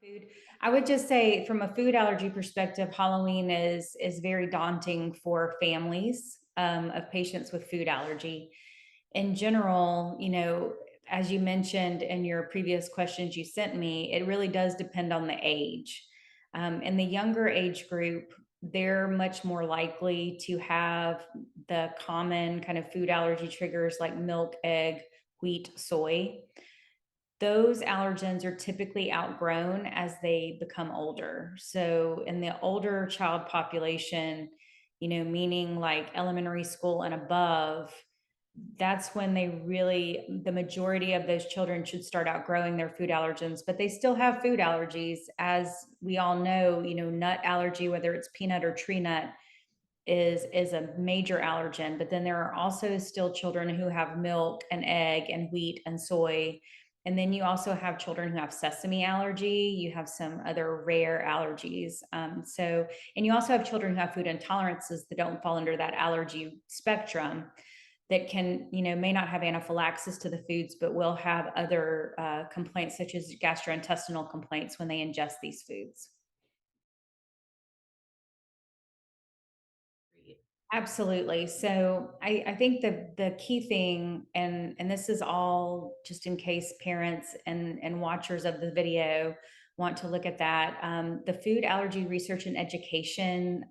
Food. I would just say from a food allergy perspective, Halloween is very daunting for families of patients with food allergy. In general, as you mentioned in your previous questions you sent me, it really does depend on the age. In the younger age group, they're much more likely to have the common kind of food allergy triggers like milk, egg, wheat, soy. Those allergens are typically outgrown as they become older. So in the older child population, meaning like elementary school and above, that's when the majority of those children should start outgrowing their food allergens, but they still have food allergies. As we all know, nut allergy, whether it's peanut or tree nut, is a major allergen. But then there are also still children who have milk and egg and wheat and soy. And then you also have children who have sesame allergy. You have some other rare allergies. And you also have children who have food intolerances that don't fall under that allergy spectrum, that may not have anaphylaxis to the foods, but will have other complaints such as gastrointestinal complaints when they ingest these foods. Absolutely. So I think the key thing, and this is all just in case parents and watchers of the video want to look at that. The Food Allergy Research and Education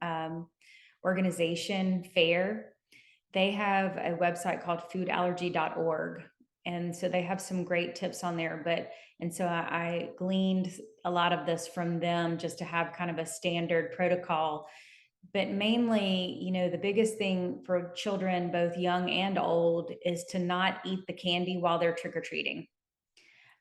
organization, FAIR, they have a website called foodallergy.org. And so they have some great tips on there. And so I gleaned a lot of this from them just to have kind of a standard protocol. But mainly, the biggest thing for children, both young and old, is to not eat the candy while they're trick or treating.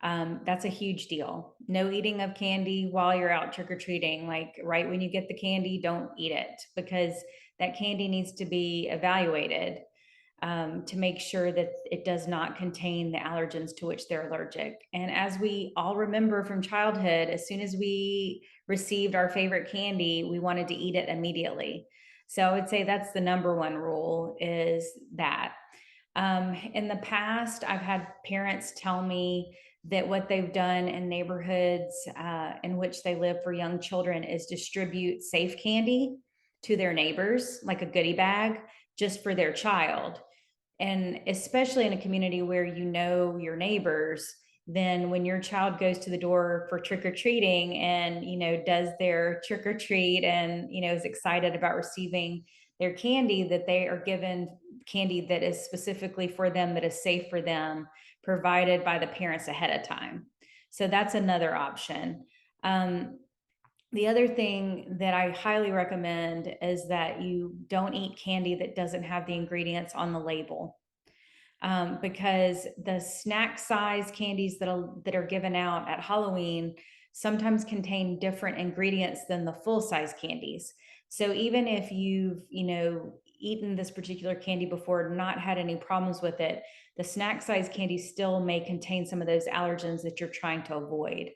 That's a huge deal. No eating of candy while you're out trick or treating. Like right when you get the candy, don't eat it, because that candy needs to be evaluated to make sure that it does not contain the allergens to which they're allergic. And as we all remember from childhood, as soon as we received our favorite candy, we wanted to eat it immediately. So I would say that's the number one rule, is that. In the past, I've had parents tell me that what they've done in neighborhoods in which they live for young children is distribute safe candy to their neighbors, like a goodie bag, just for their child. And especially in a community where you know your neighbors, then when your child goes to the door for trick or treating and does their trick or treat and is excited about receiving their candy, that they are given candy that is specifically for them, that is safe for them, provided by the parents ahead of time. So that's another option. The other thing that I highly recommend is that you don't eat candy that doesn't have the ingredients on the label. Because the snack size candies that are given out at Halloween sometimes contain different ingredients than the full size candies. So even if you've eaten this particular candy before, not had any problems with it, the snack size candy still may contain some of those allergens that you're trying to avoid.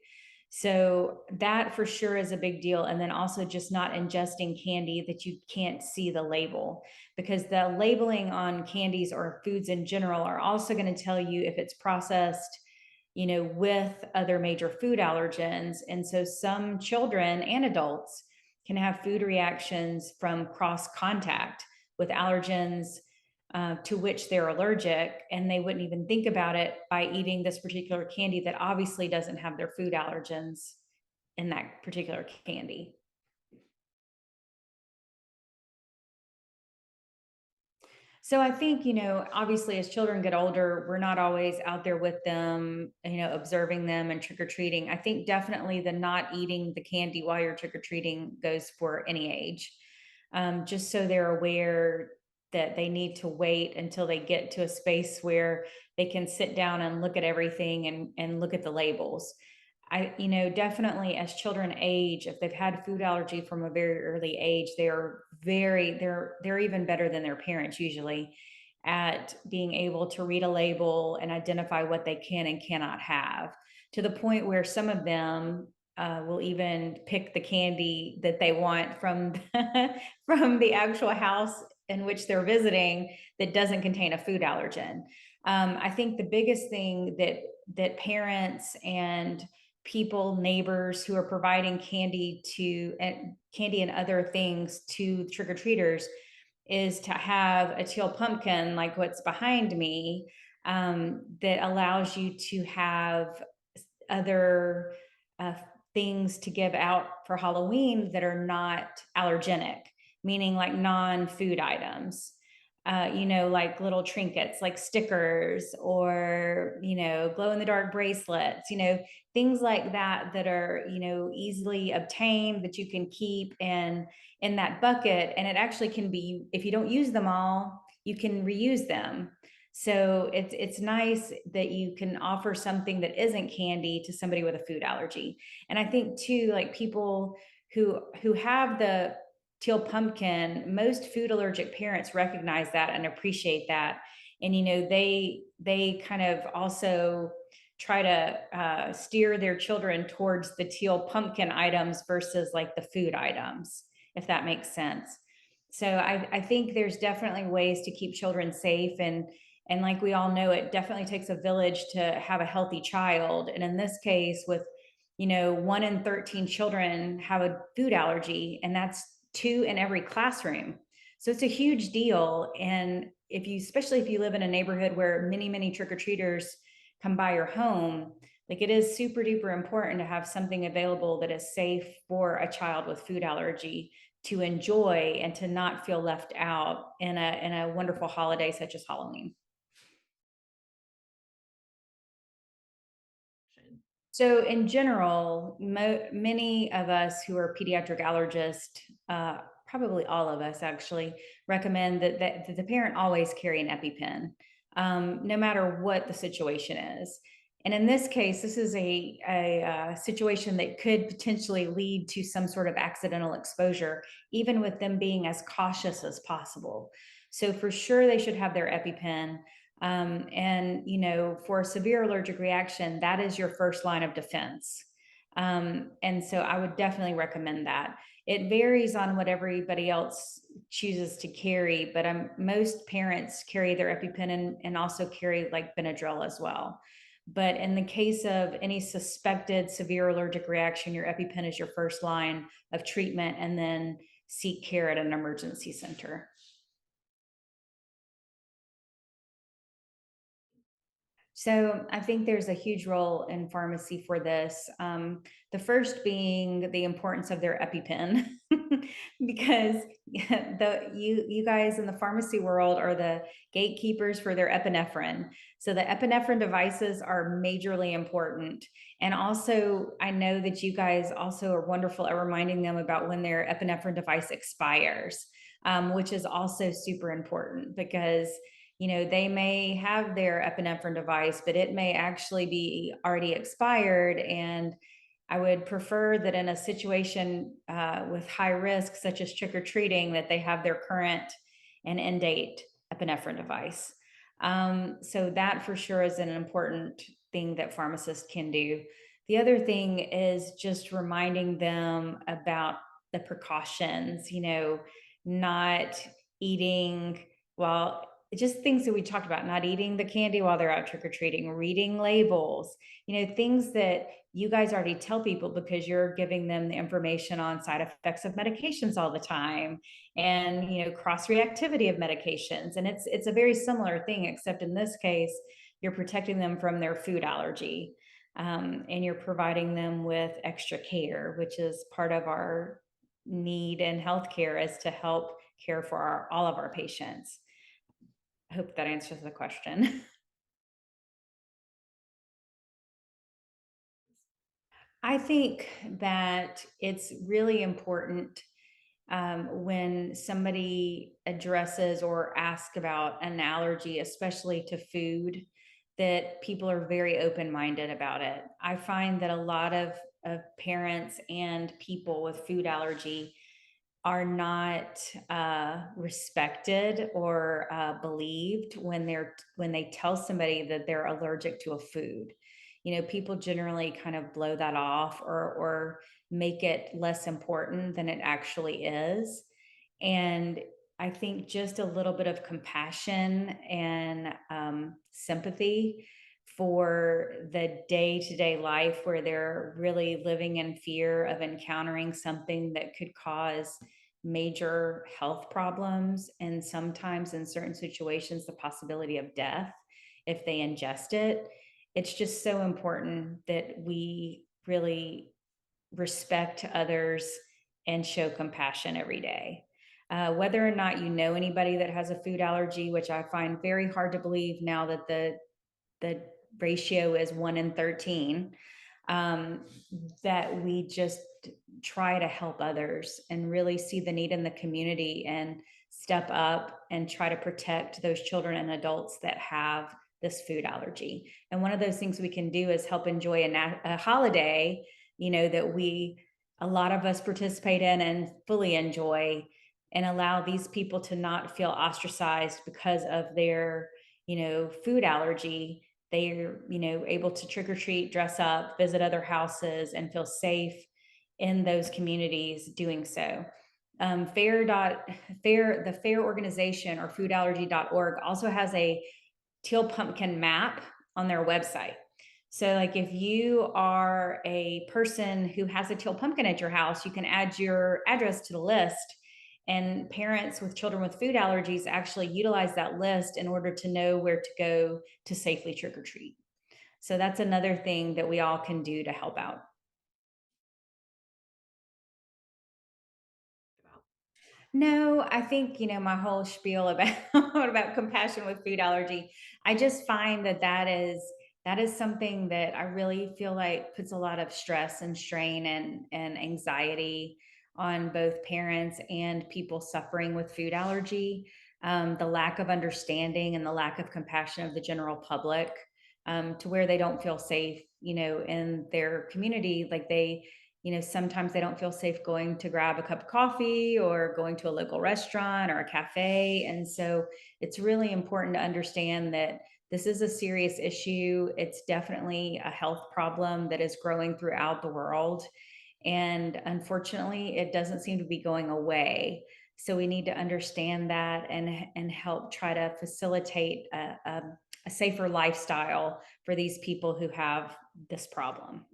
So that for sure is a big deal. And then also just not ingesting candy that you can't see the label, because the labeling on candies or foods in general are also going to tell you if it's processed, with other major food allergens. And so some children and adults can have food reactions from cross contact with allergens to which they're allergic, and they wouldn't even think about it by eating this particular candy that obviously doesn't have their food allergens in that particular candy. So I think, obviously as children get older, we're not always out there with them, observing them and trick or treating. I think definitely the not eating the candy while you're trick or treating goes for any age, just so they're aware that they need to wait until they get to a space where they can sit down and look at everything and look at the labels. Definitely as children age, if they've had food allergy from a very early age, they're even better than their parents usually at being able to read a label and identify what they can and cannot have, to the point where some of them will even pick the candy that they want from from the actual house in which they're visiting that doesn't contain a food allergen. I think the biggest thing that parents and people, neighbors who are providing candy to and candy and other things to trick or treaters is to have a teal pumpkin like what's behind me, that allows you to have other uh, things to give out for Halloween that are not allergenic, meaning like non food items. Like little trinkets, like stickers or, glow in the dark bracelets, things like that that are, easily obtained that you can keep in that bucket. And it actually can be, if you don't use them all, you can reuse them. So it's nice that you can offer something that isn't candy to somebody with a food allergy. And I think too, like people who have the teal pumpkin, most food allergic parents recognize that and appreciate that. And they kind of also try to steer their children towards the teal pumpkin items versus like the food items, if that makes sense. So I think there's definitely ways to keep children safe, and like we all know, it definitely takes a village to have a healthy child. And in this case, with 1 in 13 children have a food allergy, and that's 2 in every classroom. So it's a huge deal. And especially if you live in a neighborhood where many trick-or-treaters come by your home, like it is super duper important to have something available that is safe for a child with food allergy to enjoy and to not feel left out in a wonderful holiday such as Halloween. So, in general, many of us who are pediatric allergists, probably all of us actually, recommend that the parent always carry an EpiPen, no matter what the situation is. And in this case, this is a situation that could potentially lead to some sort of accidental exposure, even with them being as cautious as possible. So, for sure, they should have their EpiPen. And for a severe allergic reaction, that is your first line of defense. And so I would definitely recommend that. It varies on what everybody else chooses to carry, but most parents carry their EpiPen and also carry like Benadryl as well. But in the case of any suspected severe allergic reaction, your EpiPen is your first line of treatment, and then seek care at an emergency center. So I think there's a huge role in pharmacy for this. The first being the importance of their EpiPen, because you guys in the pharmacy world are the gatekeepers for their epinephrine. So the epinephrine devices are majorly important. And also, I know that you guys also are wonderful at reminding them about when their epinephrine device expires, which is also super important because they may have their epinephrine device, but it may actually be already expired. And I would prefer that in a situation with high risk, such as trick or treating, that they have their current and end date epinephrine device. So that for sure is an important thing that pharmacists can do. The other thing is just reminding them about the precautions, not eating while just things that we talked about, not eating the candy while they're out trick or treating, reading labels, things that you guys already tell people because you're giving them the information on side effects of medications all the time, and cross reactivity of medications. And it's a very similar thing, except in this case you're protecting them from their food allergy, and you're providing them with extra care, which is part of our need in healthcare, is to help care for all of our patients. I hope that answers the question. I think that it's really important, when somebody addresses or asks about an allergy, especially to food, that people are very open minded about it. I find that a lot of parents and people with food allergy are not respected or believed when they tell somebody that they're allergic to a food. People generally kind of blow that off, or make it less important than it actually is. And I think just a little bit of compassion and sympathy for the day to day life where they're really living in fear of encountering something that could cause major health problems. And sometimes, in certain situations, the possibility of death if they ingest it. It's just so important that we really respect others and show compassion every day. Whether or not you know anybody that has a food allergy, which I find very hard to believe now that the ratio is 1 in 13, um, that we just try to help others and really see the need in the community and step up and try to protect those children and adults that have this food allergy. And one of those things we can do is help enjoy a holiday, that a lot of us participate in and fully enjoy, and allow these people to not feel ostracized because of their, food allergy. They're, able to trick or treat, dress up, visit other houses, and feel safe in those communities doing so. The Fair organization, or foodallergy.org, also has a teal pumpkin map on their website. So, like, if you are a person who has a teal pumpkin at your house, you can add your address to the list. And parents with children with food allergies actually utilize that list in order to know where to go to safely trick or treat. So, that's another thing that we all can do to help out. No, I think, my whole spiel about about compassion with food allergy, I just find that is something that I really feel like puts a lot of stress and strain and anxiety on both parents and people suffering with food allergy. The lack of understanding and the lack of compassion of the general public, to where they don't feel safe, in their community. Like, sometimes they don't feel safe going to grab a cup of coffee or going to a local restaurant or a cafe. And so it's really important to understand that this is a serious issue. It's definitely a health problem that is growing throughout the world. And unfortunately, it doesn't seem to be going away. So we need to understand that and help try to facilitate a safer lifestyle for these people who have this problem.